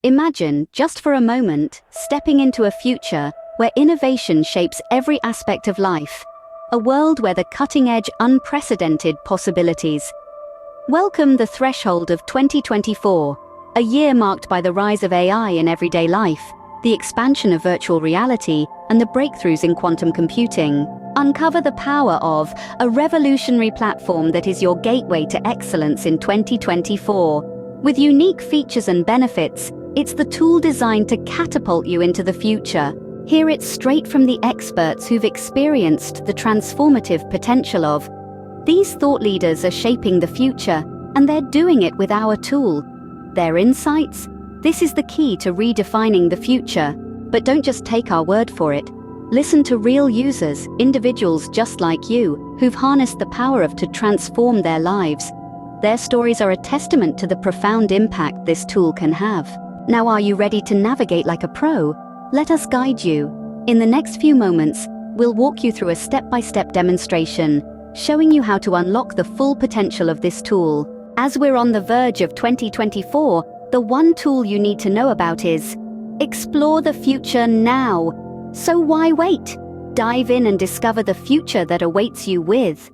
Imagine, just for a moment, stepping into a future where innovation shapes every aspect of life. A world where the cutting-edge, unprecedented possibilities. Welcome the threshold of 2024, a year marked by the rise of AI in everyday life, the expansion of virtual reality, and the breakthroughs in quantum computing. Uncover the power of a revolutionary platform that is your gateway to excellence in 2024. With unique features and benefits, it's the tool designed to catapult you into the future. Hear it straight from the experts who've experienced the transformative potential of. These thought leaders are shaping the future, and they're doing it with our tool. Their insights? This is the key to redefining the future. But don't just take our word for it. Listen to real users, individuals just like you, who've harnessed the power of to transform their lives. Their stories are a testament to the profound impact this tool can have. Now, are you ready to navigate like a pro? Let us guide you. In the next few moments, we'll walk you through a step-by-step demonstration, showing you how to unlock the full potential of this tool. As we're on the verge of 2024, the one tool you need to know about is explore the future now. So why wait? Dive in and discover the future that awaits you with